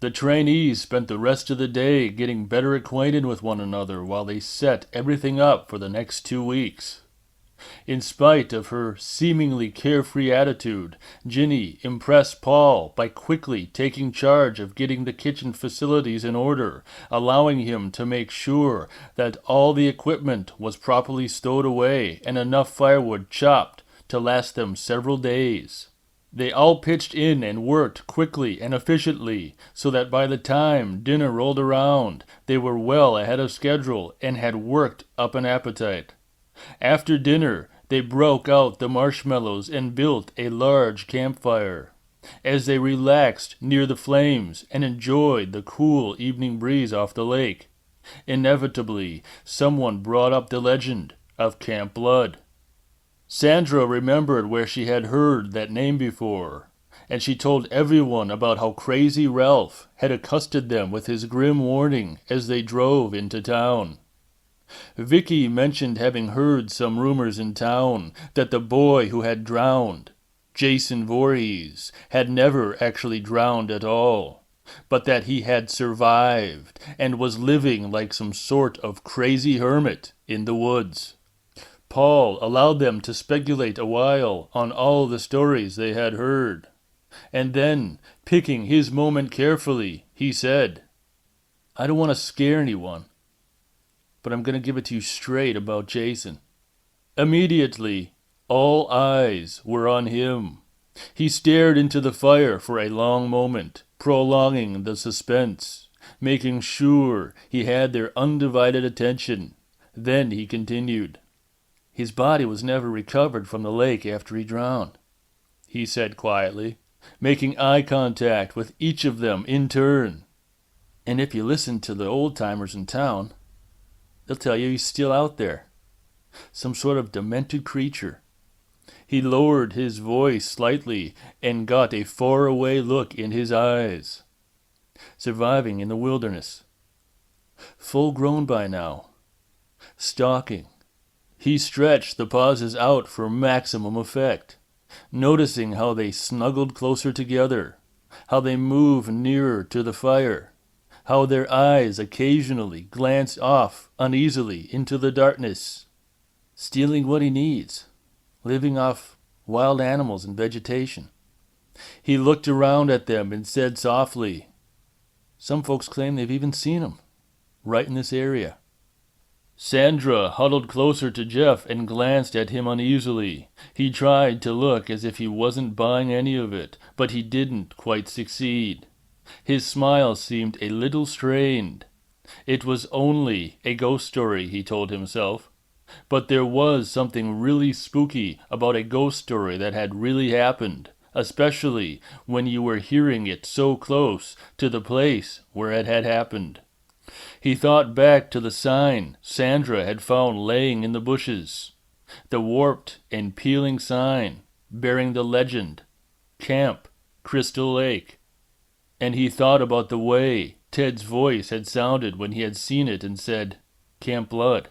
The trainees spent the rest of the day getting better acquainted with one another while they set everything up for the next 2 weeks. In spite of her seemingly carefree attitude, Ginny impressed Paul by quickly taking charge of getting the kitchen facilities in order, allowing him to make sure that all the equipment was properly stowed away and enough firewood chopped to last them several days. They all pitched in and worked quickly and efficiently, so that by the time dinner rolled around, they were well ahead of schedule and had worked up an appetite. After dinner, they broke out the marshmallows and built a large campfire. As they relaxed near the flames and enjoyed the cool evening breeze off the lake, inevitably someone brought up the legend of Camp Blood. Sandra remembered where she had heard that name before, and she told everyone about how Crazy Ralph had accosted them with his grim warning as they drove into town. Vicky mentioned having heard some rumors in town that the boy who had drowned, Jason Voorhees, had never actually drowned at all, but that he had survived and was living like some sort of crazy hermit in the woods. Paul allowed them to speculate a while on all the stories they had heard, and then, picking his moment carefully, he said, "I don't want to scare anyone, but I'm going to give it to you straight about Jason." Immediately, all eyes were on him. He stared into the fire for a long moment, prolonging the suspense, making sure he had their undivided attention. Then he continued. "His body was never recovered from the lake after he drowned," he said quietly, making eye contact with each of them in turn. "And if you listen to the old-timers in town, they'll tell you he's still out there. Some sort of demented creature." He lowered his voice slightly and got a faraway look in his eyes. "Surviving in the wilderness. Full grown by now. Stalking." He stretched the pauses out for maximum effect, noticing how they snuggled closer together, how they moved nearer to the fire, how their eyes occasionally glanced off uneasily into the darkness. "Stealing what he needs, living off wild animals and vegetation." He looked around at them and said softly, "Some folks claim they've even seen him, right in this area." Sandra huddled closer to Jeff and glanced at him uneasily. He tried to look as if he wasn't buying any of it, but he didn't quite succeed. His smile seemed a little strained. It was only a ghost story, he told himself. But there was something really spooky about a ghost story that had really happened, especially when you were hearing it so close to the place where it had happened. He thought back to the sign Sandra had found laying in the bushes, the warped and peeling sign bearing the legend, Camp Crystal Lake. And he thought about the way Ted's voice had sounded when he had seen it and said, Camp Blood.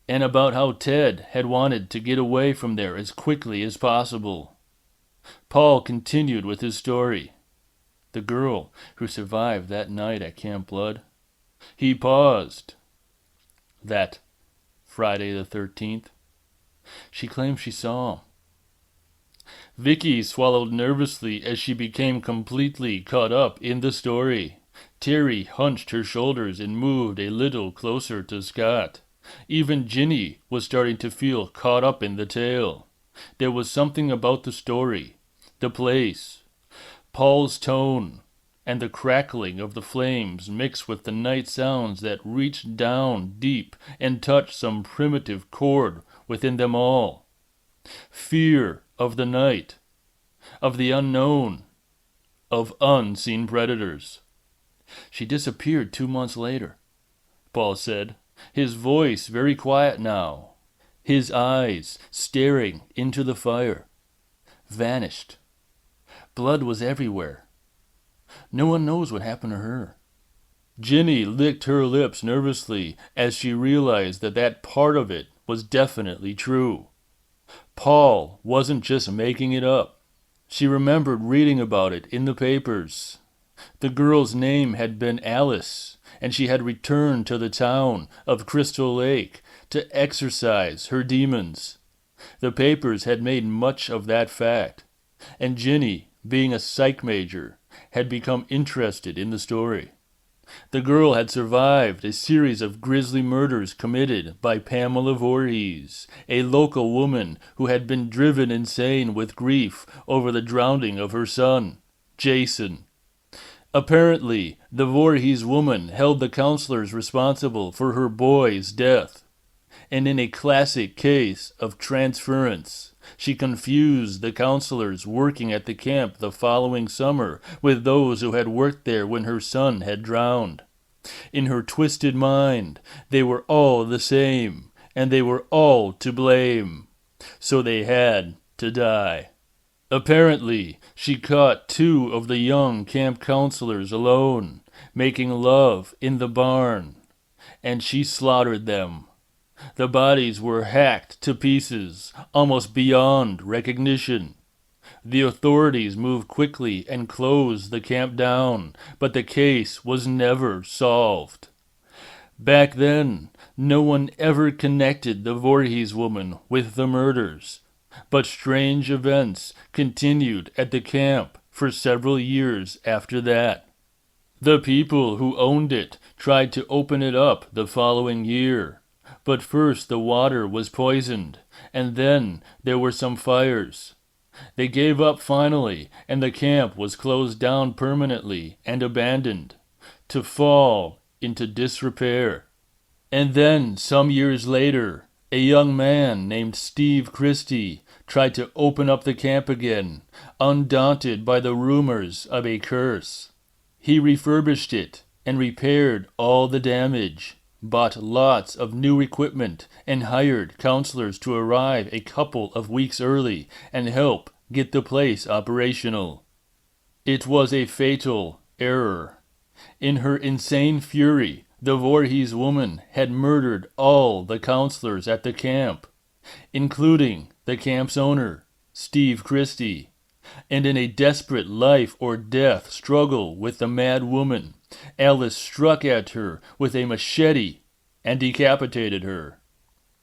And about how Ted had wanted to get away from there as quickly as possible. Paul continued with his story. The girl who survived that night at Camp Blood. He paused. That Friday the 13th. She claims she saw him. Vicky swallowed nervously as she became completely caught up in the story. Terry hunched her shoulders and moved a little closer to Scott. Even Ginny was starting to feel caught up in the tale. There was something about the story, the place, Paul's tone, and the crackling of the flames mixed with the night sounds that reached down deep and touched some primitive chord within them all. Fear of the night, of the unknown, of unseen predators. She disappeared 2 months later, Paul said, his voice very quiet now, his eyes staring into the fire. Vanished. Blood was everywhere. No one knows what happened to her. Ginny licked her lips nervously as she realized that that part of it was definitely true. Paul wasn't just making it up. She remembered reading about it in the papers. The girl's name had been Alice, and she had returned to the town of Crystal Lake to exorcise her demons. The papers had made much of that fact, and Ginny, being a psych major, had become interested in the story. The girl had survived a series of grisly murders committed by Pamela Voorhees, a local woman who had been driven insane with grief over the drowning of her son, Jason. Apparently, the Voorhees woman held the counselors responsible for her boy's death. And in a classic case of transference, she confused the counselors working at the camp the following summer with those who had worked there when her son had drowned. In her twisted mind, they were all the same, and they were all to blame. So they had to die. Apparently, she caught 2 of the young camp counselors alone, making love in the barn, and she slaughtered them. The bodies were hacked to pieces, almost beyond recognition. The authorities moved quickly and closed the camp down, but the case was never solved. Back then, no one ever connected the Voorhees woman with the murders, but strange events continued at the camp for several years after that. The people who owned it tried to open it up the following year, but first the water was poisoned, and then there were some fires. They gave up finally, and the camp was closed down permanently and abandoned, to fall into disrepair. And then, some years later, a young man named Steve Christie tried to open up the camp again, undaunted by the rumors of a curse. He refurbished it and repaired all the damage, bought lots of new equipment, and hired counselors to arrive a couple of weeks early and help get the place operational. It was a fatal error. In her insane fury, the Voorhees woman had murdered all the counselors at the camp, including the camp's owner, Steve Christie. And in a desperate life-or-death struggle with the mad woman, Alice struck at her with a machete and decapitated her.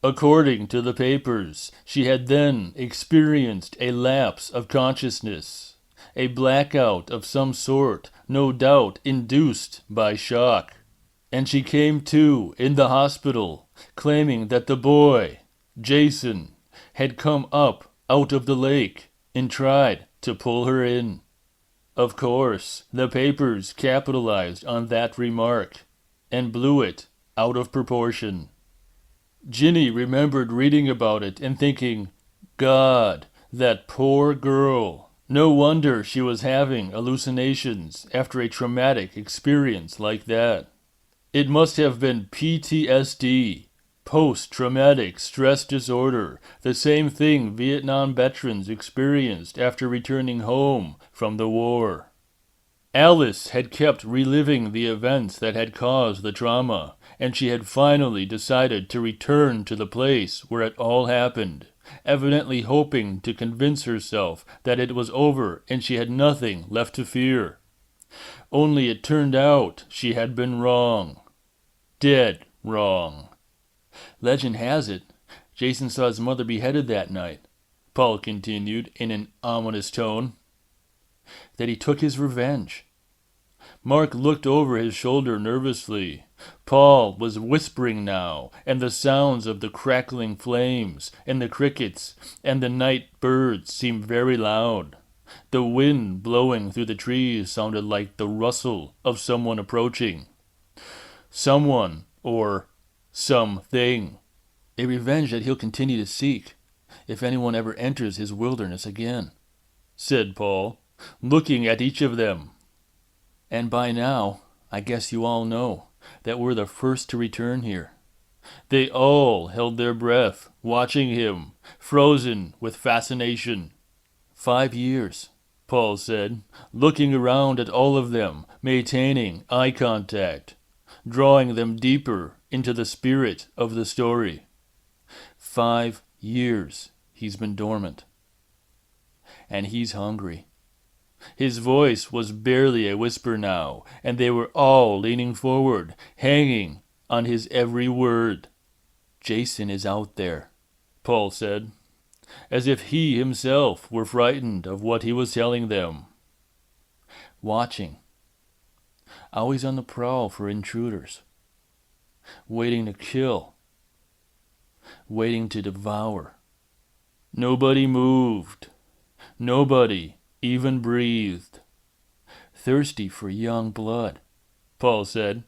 According to the papers, she had then experienced a lapse of consciousness, a blackout of some sort, no doubt induced by shock. And she came to in the hospital, claiming that the boy, Jason, had come up out of the lake and tried to pull her in. Of course, the papers capitalized on that remark and blew it out of proportion. Ginny remembered reading about it and thinking, God, that poor girl. No wonder she was having hallucinations after a traumatic experience like that. It must have been PTSD, post-traumatic stress disorder, the same thing Vietnam veterans experienced after returning home from the war. Alice had kept reliving the events that had caused the trauma, and she had finally decided to return to the place where it all happened, evidently hoping to convince herself that it was over and she had nothing left to fear. Only it turned out she had been wrong. Dead wrong. Legend has it, Jason saw his mother beheaded that night, Paul continued in an ominous tone. That he took his revenge. Mark looked over his shoulder nervously. Paul was whispering now, and the sounds of the crackling flames, and the crickets, and the night birds seemed very loud. The wind blowing through the trees sounded like the rustle of someone approaching. Someone, or something. A revenge that he'll continue to seek, if anyone ever enters his wilderness again, said Paul, looking at each of them. And by now, I guess you all know that we're the first to return here. They all held their breath, watching him, frozen with fascination. 5 years, Paul said, looking around at all of them, maintaining eye contact, drawing them deeper into the spirit of the story. 5 years he's been dormant. And he's hungry. His voice was barely a whisper now, and they were all leaning forward, hanging on his every word. "Jason is out there," Paul said, as if he himself were frightened of what he was telling them. "Watching. Always on the prowl for intruders. Waiting to kill. Waiting to devour." Nobody moved. Nobody even breathed. "Thirsty for young blood," Paul said.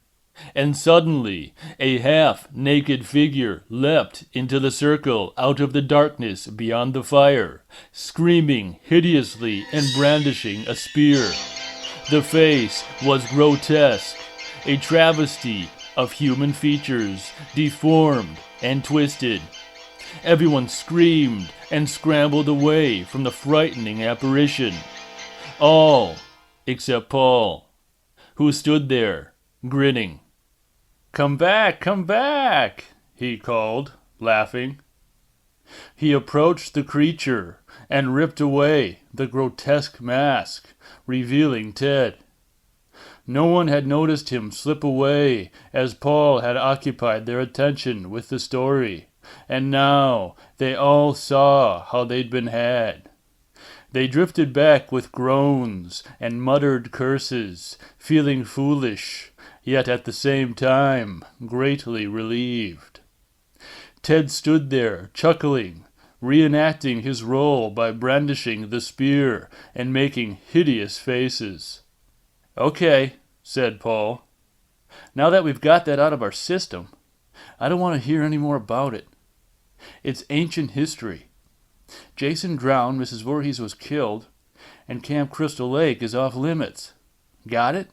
And suddenly a half-naked figure leapt into the circle out of the darkness beyond the fire, screaming hideously and brandishing a spear. The face was grotesque, a travesty of human features, deformed and twisted. Everyone screamed and scrambled away from the frightening apparition. All except Paul, who stood there, grinning. Come back," he called, laughing. He approached the creature and ripped away the grotesque mask, revealing Ted. No one had noticed him slip away, as Paul had occupied their attention with the story, and now they all saw how they'd been had. They drifted back with groans and muttered curses, feeling foolish, yet at the same time greatly relieved. Ted stood there, chuckling, reenacting his role by brandishing the spear and making hideous faces. "Okay," said Paul. "Now that we've got that out of our system, I don't want to hear any more about it. It's ancient history. Jason drowned, Mrs. Voorhees was killed, and Camp Crystal Lake is off limits. Got it?"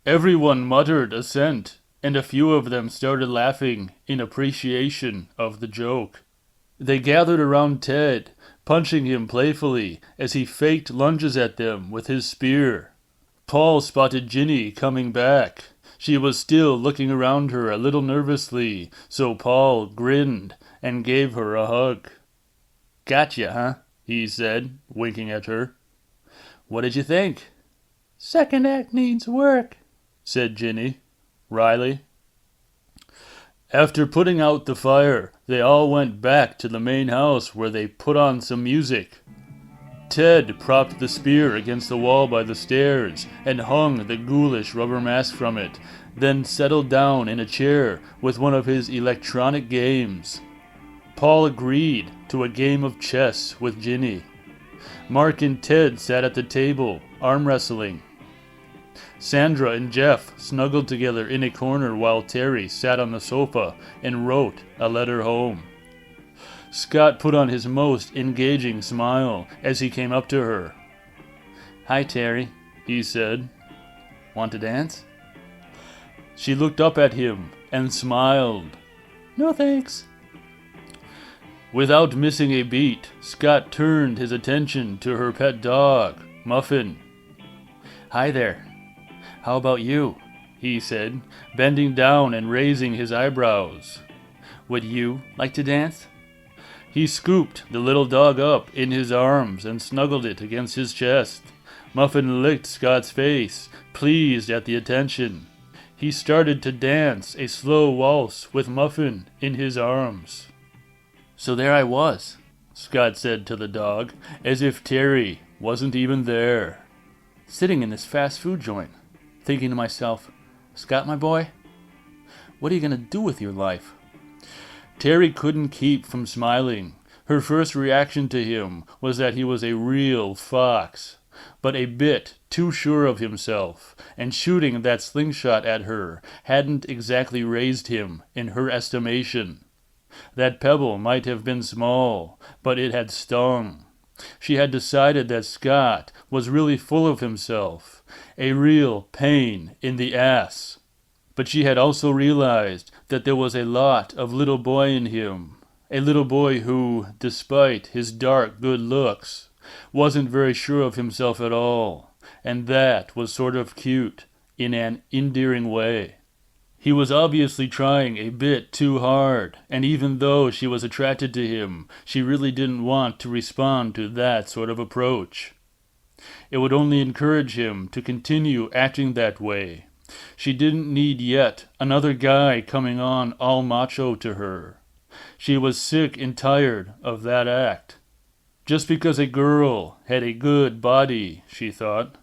Everyone muttered assent, and a few of them started laughing in appreciation of the joke. They gathered around Ted, punching him playfully as he faked lunges at them with his spear. Paul spotted Ginny coming back. She was still looking around her a little nervously, so Paul grinned and gave her a hug. "Gotcha, huh?" he said, winking at her. "What did you think?" "Second act needs work," said Ginny, wryly. After putting out the fire, they all went back to the main house where they put on some music. Ted propped the spear against the wall by the stairs and hung the ghoulish rubber mask from it, then settled down in a chair with one of his electronic games. Paul agreed to a game of chess with Ginny. Mark and Ted sat at the table, arm wrestling. Sandra and Jeff snuggled together in a corner while Terry sat on the sofa and wrote a letter home. Scott put on his most engaging smile as he came up to her. "Hi, Terry," he said. "Want to dance?" She looked up at him and smiled. "No thanks." Without missing a beat, Scott turned his attention to her pet dog, Muffin. "Hi there. How about you?" he said, bending down and raising his eyebrows. "Would you like to dance?" He scooped the little dog up in his arms and snuggled it against his chest. Muffin licked Scott's face, pleased at the attention. He started to dance a slow waltz with Muffin in his arms. "So there I was," Scott said to the dog, as if Terry wasn't even there. "Sitting in this fast food joint, thinking to myself, Scott, my boy, what are you going to do with your life?" Terry couldn't keep from smiling. Her first reaction to him was that he was a real fox, but a bit too sure of himself, and shooting that slingshot at her hadn't exactly raised him in her estimation. That pebble might have been small, but it had stung. She had decided that Scott was really full of himself, a real pain in the ass. But she had also realized that there was a lot of little boy in him, a little boy who, despite his dark good looks, wasn't very sure of himself at all, and that was sort of cute in an endearing way. He was obviously trying a bit too hard, and even though she was attracted to him, she really didn't want to respond to that sort of approach. It would only encourage him to continue acting that way. She didn't need yet another guy coming on all macho to her. She was sick and tired of that act. Just because a girl had a good body, she thought,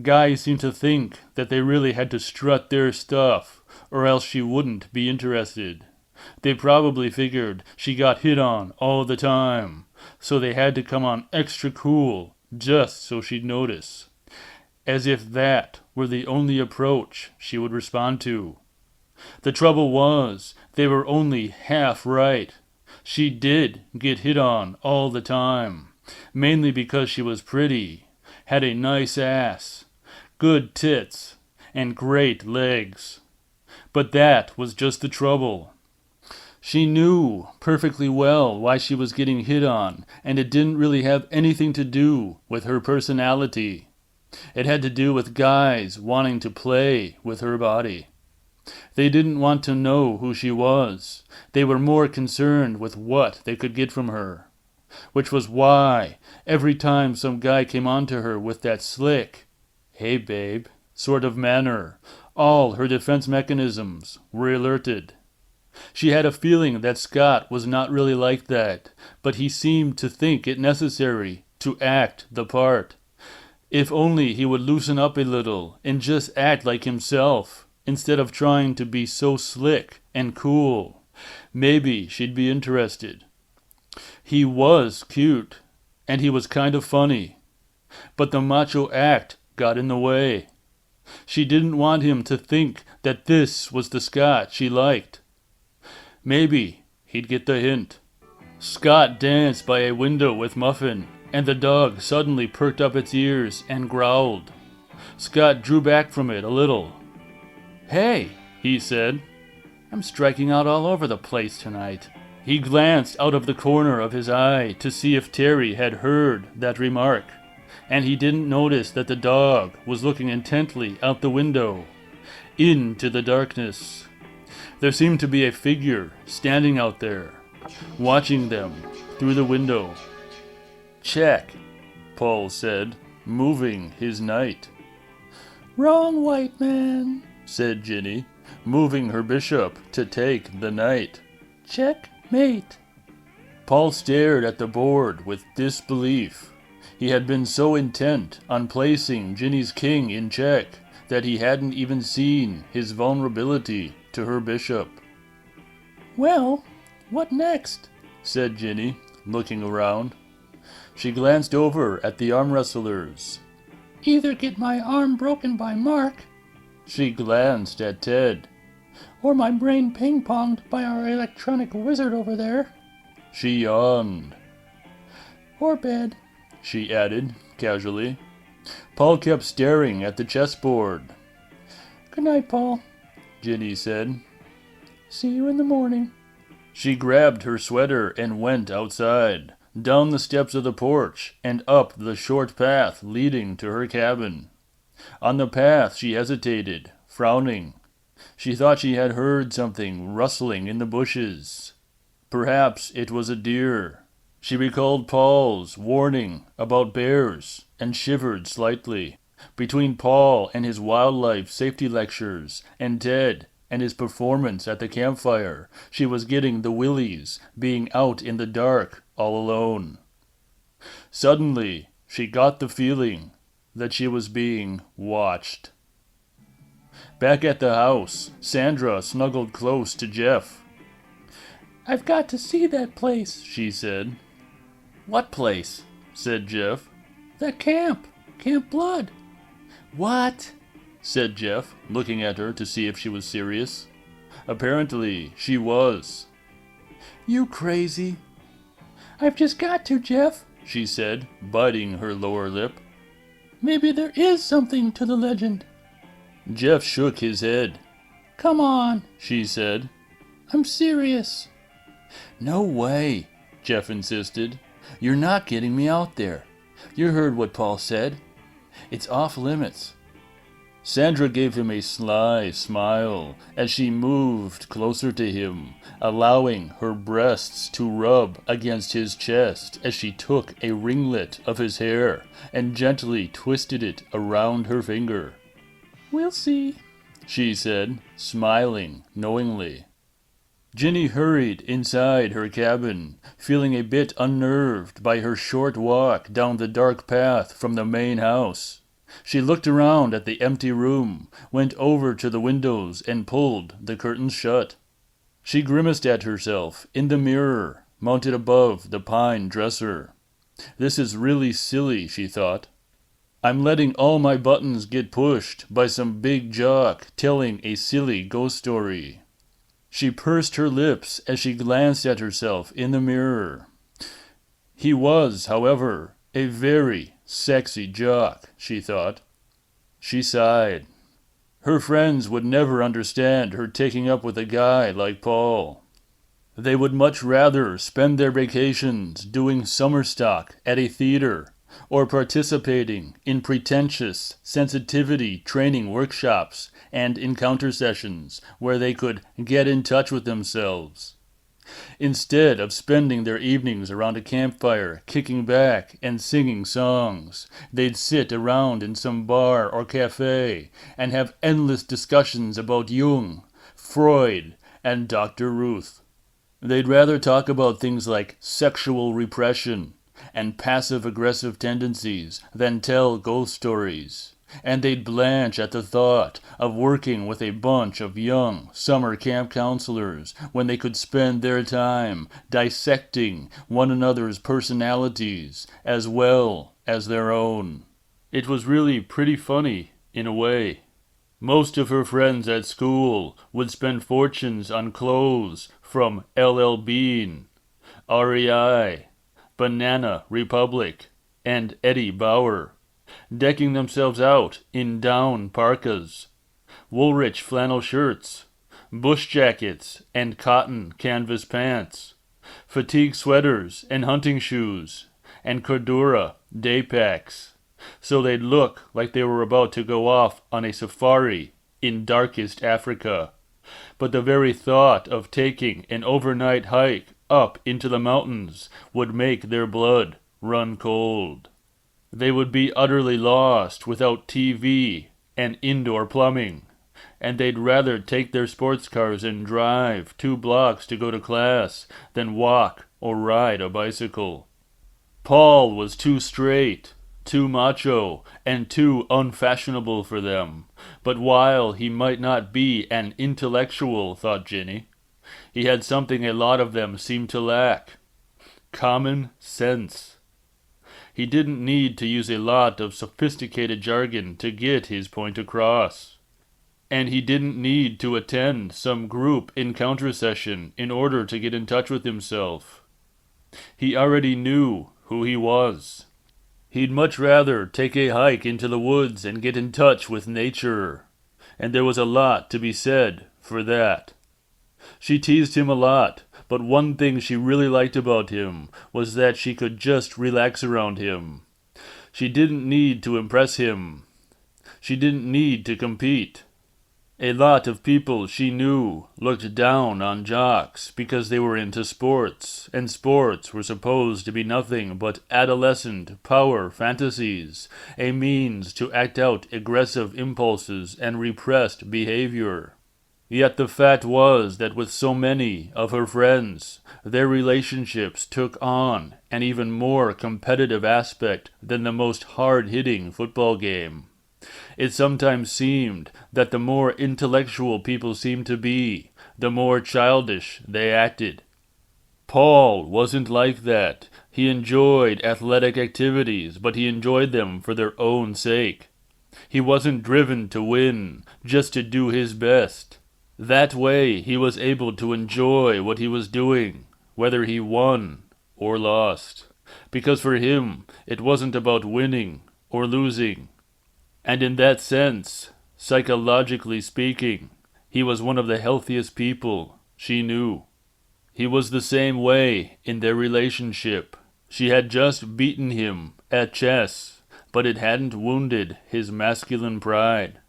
guys seemed to think that they really had to strut their stuff, or else she wouldn't be interested. They probably figured she got hit on all the time, so they had to come on extra cool just so she'd notice. As if that were the only approach she would respond to. The trouble was, they were only half right. She did get hit on all the time, mainly because she was pretty, had a nice ass, good tits, and great legs. But that was just the trouble. She knew perfectly well why she was getting hit on, and it didn't really have anything to do with her personality. It had to do with guys wanting to play with her body. They didn't want to know who she was. They were more concerned with what they could get from her. Which was why, every time some guy came on to her with that slick, "Hey babe," sort of manner, all her defense mechanisms were alerted. She had a feeling that Scott was not really like that, but he seemed to think it necessary to act the part. If only he would loosen up a little and just act like himself, instead of trying to be so slick and cool, maybe she'd be interested. He was cute, and he was kind of funny, but the macho act got in the way. She didn't want him to think that this was the Scott she liked. Maybe he'd get the hint. Scott danced by a window with Muffin, and the dog suddenly perked up its ears and growled. Scott drew back from it a little. "Hey," he said, "I'm striking out all over the place tonight." He glanced out of the corner of his eye to see if Terry had heard that remark, and he didn't notice that the dog was looking intently out the window, into the darkness. There seemed to be a figure standing out there, watching them through the window. "Check," Paul said, moving his knight. "Wrong white man," said Ginny, moving her bishop to take the knight. "Checkmate." Paul stared at the board with disbelief. He had been so intent on placing Ginny's king in check that he hadn't even seen his vulnerability to her bishop. "Well, what next?" said Ginny, looking around. She glanced over at the arm wrestlers. "Either get my arm broken by Mark," she glanced at Ted, "or my brain ping-ponged by our electronic wizard over there." She yawned. "Or bed," she added, casually. Paul kept staring at the chessboard. "Good night, Paul," Ginny said. "See you in the morning." She grabbed her sweater and went outside, down the steps of the porch, and up the short path leading to her cabin. On the path she hesitated, frowning. She thought she had heard something rustling in the bushes. Perhaps it was a deer. She recalled Paul's warning about bears and shivered slightly. Between Paul and his wildlife safety lectures and Ted and his performance at the campfire, she was getting the willies being out in the dark all alone. Suddenly, she got the feeling that she was being watched. Back at the house, Sandra snuggled close to Jeff. "I've got to see that place," she said. "What place?" said Jeff. "That camp. Camp Blood." "What?" said Jeff, looking at her to see if she was serious. Apparently, she was. "You crazy?" "I've just got to, Jeff," she said, biting her lower lip. "Maybe there is something to the legend." Jeff shook his head. "Come on," she said. "I'm serious." "No way," Jeff insisted. "You're not getting me out there. You heard what Paul said. It's off limits." Sandra gave him a sly smile as she moved closer to him, allowing her breasts to rub against his chest as she took a ringlet of his hair and gently twisted it around her finger. "We'll see," she said, smiling knowingly. Ginny hurried inside her cabin, feeling a bit unnerved by her short walk down the dark path from the main house. She looked around at the empty room, went over to the windows and pulled the curtains shut. She grimaced at herself in the mirror, mounted above the pine dresser. This is really silly, she thought. I'm letting all my buttons get pushed by some big jock telling a silly ghost story. She pursed her lips as she glanced at herself in the mirror. He was, however, a very sexy jock, she thought. She sighed. Her friends would never understand her taking up with a guy like Paul. They would much rather spend their vacations doing summer stock at a theater or participating in pretentious sensitivity training workshops and encounter sessions where they could get in touch with themselves. Instead of spending their evenings around a campfire, kicking back and singing songs, they'd sit around in some bar or cafe and have endless discussions about Jung, Freud, and Dr. Ruth. They'd rather talk about things like sexual repression and passive-aggressive tendencies than tell ghost stories. And they'd blanch at the thought of working with a bunch of young summer camp counselors when they could spend their time dissecting one another's personalities as well as their own. It was really pretty funny, in a way. Most of her friends at school would spend fortunes on clothes from LL Bean, REI, Banana Republic, and Eddie Bauer, decking themselves out in down parkas, Woolrich flannel shirts, bush jackets and cotton canvas pants, fatigue sweaters and hunting shoes, and Cordura day packs, so they'd look like they were about to go off on a safari in darkest Africa. But the very thought of taking an overnight hike up into the mountains would make their blood run cold. They would be utterly lost without TV and indoor plumbing, and they'd rather take their sports cars and drive 2 blocks to go to class than walk or ride a bicycle. Paul was too straight, too macho, and too unfashionable for them. But while he might not be an intellectual, thought Ginny, he had something a lot of them seemed to lack: common sense. He didn't need to use a lot of sophisticated jargon to get his point across. And he didn't need to attend some group encounter session in order to get in touch with himself. He already knew who he was. He'd much rather take a hike into the woods and get in touch with nature. And there was a lot to be said for that. She teased him a lot, but one thing she really liked about him was that she could just relax around him. She didn't need to impress him. She didn't need to compete. A lot of people she knew looked down on jocks because they were into sports, and sports were supposed to be nothing but adolescent power fantasies, a means to act out aggressive impulses and repressed behavior. Yet the fact was that with so many of her friends, their relationships took on an even more competitive aspect than the most hard-hitting football game. It sometimes seemed that the more intellectual people seemed to be, the more childish they acted. Paul wasn't like that. He enjoyed athletic activities, but he enjoyed them for their own sake. He wasn't driven to win, just to do his best. That way he was able to enjoy what he was doing, whether he won or lost, because for him it wasn't about winning or losing. And in that sense, psychologically speaking, he was one of the healthiest people she knew. He was the same way in their relationship. She had just beaten him at chess, but it hadn't wounded his masculine pride.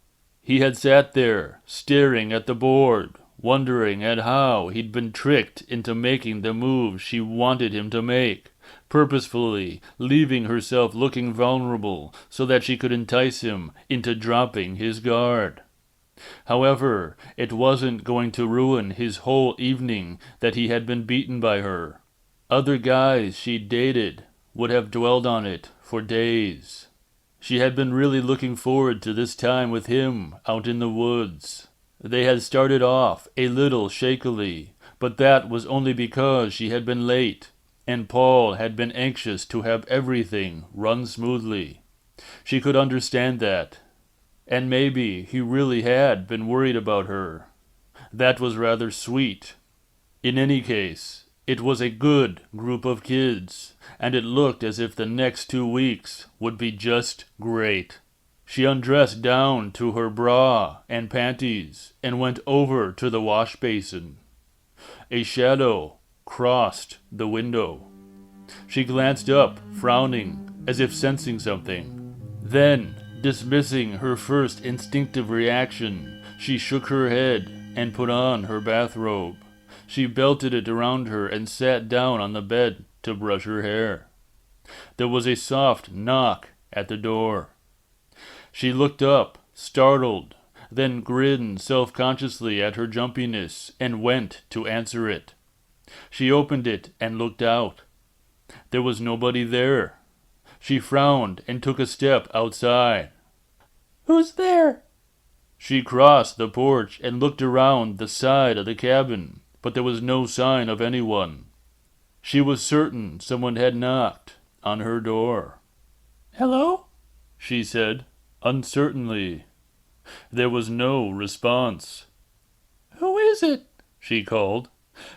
He had sat there, staring at the board, wondering at how he'd been tricked into making the move she wanted him to make, purposefully leaving herself looking vulnerable so that she could entice him into dropping his guard. However, it wasn't going to ruin his whole evening that he had been beaten by her. Other guys she'd dated would have dwelled on it for days. She had been really looking forward to this time with him out in the woods. They had started off a little shakily, but that was only because she had been late, and Paul had been anxious to have everything run smoothly. She could understand that. And maybe he really had been worried about her. That was rather sweet. In any case, it was a good group of kids, and it looked as if the next 2 weeks would be just great. She undressed down to her bra and panties and went over to the wash basin. A shadow crossed the window. She glanced up, frowning, as if sensing something. Then, dismissing her first instinctive reaction, she shook her head and put on her bathrobe. She belted it around her and sat down on the bed to brush her hair. There was a soft knock at the door. She looked up, startled, then grinned self-consciously at her jumpiness and went to answer it. She opened it and looked out. There was nobody there. She frowned and took a step outside. "Who's there?" She crossed the porch and looked around the side of the cabin, but there was no sign of anyone. She was certain someone had knocked on her door. "Hello?" she said, uncertainly. There was no response. "Who is it?" she called,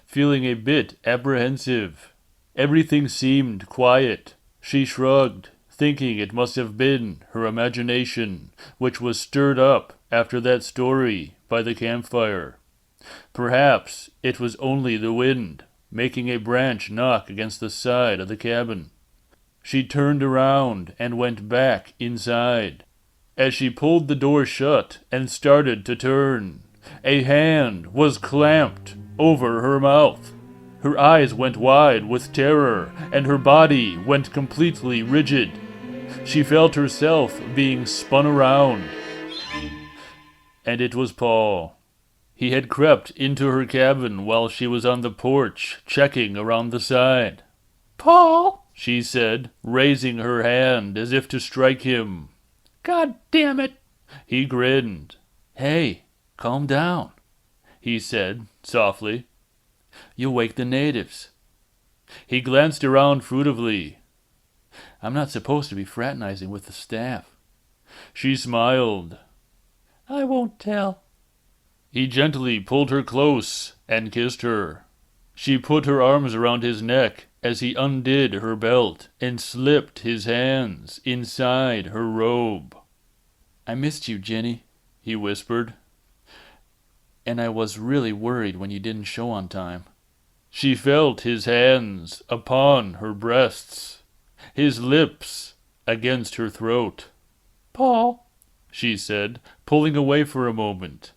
feeling a bit apprehensive. Everything seemed quiet. She shrugged, thinking it must have been her imagination, which was stirred up after that story by the campfire. Perhaps it was only the wind, making a branch knock against the side of the cabin. She turned around and went back inside. As she pulled the door shut and started to turn, a hand was clamped over her mouth. Her eyes went wide with terror, and her body went completely rigid. She felt herself being spun around. And it was Paul. He had crept into her cabin while she was on the porch, checking around the side. "Paul," she said, raising her hand as if to strike him. "God damn it!" He grinned. "Hey, calm down," he said softly. "You'll wake the natives." He glanced around furtively. "I'm not supposed to be fraternizing with the staff." She smiled. "I won't tell." He gently pulled her close and kissed her. She put her arms around his neck as he undid her belt and slipped his hands inside her robe. "I missed you, Jenny," he whispered. "And I was really worried when you didn't show on time." She felt his hands upon her breasts, his lips against her throat. "Paul," she said, pulling away for a moment.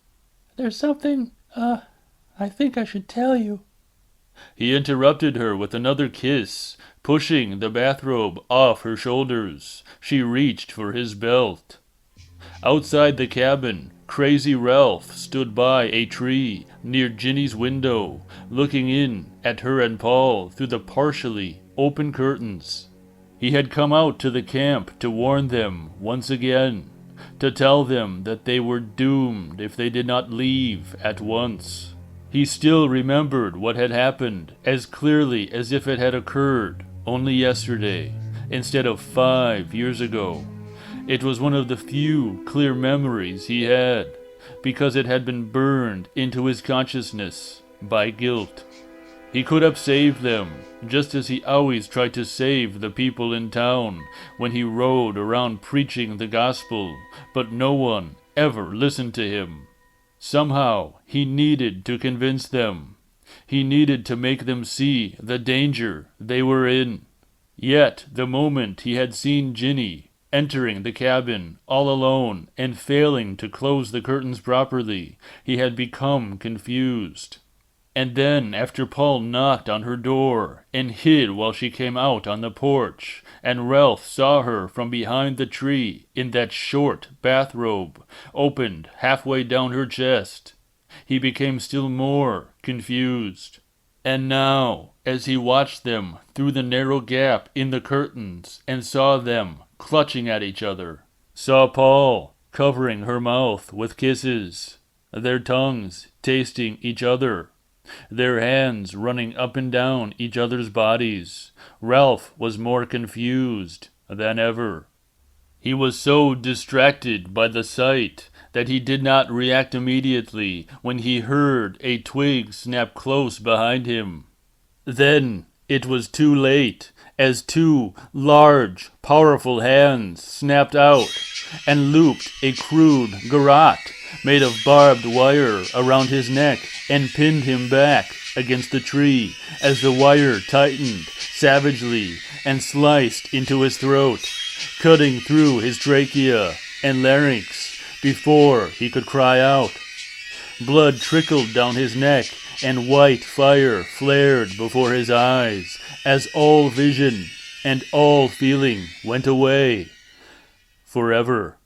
"There's something, I think I should tell you." He interrupted her with another kiss, pushing the bathrobe off her shoulders. She reached for his belt. Outside the cabin, Crazy Ralph stood by a tree near Ginny's window, looking in at her and Paul through the partially open curtains. He had come out to the camp to warn them once again, to tell them that they were doomed if they did not leave at once. He still remembered what had happened as clearly as if it had occurred only yesterday, instead of 5 years ago. It was one of the few clear memories he had, because it had been burned into his consciousness by guilt. He could have saved them, just as he always tried to save the people in town when he rode around preaching the gospel, but no one ever listened to him. Somehow he needed to convince them. He needed to make them see the danger they were in. Yet the moment he had seen Ginny entering the cabin all alone and failing to close the curtains properly. He had become confused. And then, after Paul knocked on her door and hid while she came out on the porch, and Ralph saw her from behind the tree in that short bathrobe, opened halfway down her chest, he became still more confused. And now, as he watched them through the narrow gap in the curtains and saw them clutching at each other, saw Paul covering her mouth with kisses, their tongues tasting each other, their hands running up and down each other's bodies, Ralph was more confused than ever. He was so distracted by the sight that he did not react immediately when he heard a twig snap close behind him. Then it was too late, as two large, powerful hands snapped out and looped a crude garrote made of barbed wire around his neck and pinned him back against the tree as the wire tightened savagely and sliced into his throat, cutting through his trachea and larynx before he could cry out. Blood trickled down his neck and white fire flared before his eyes as all vision and all feeling went away forever.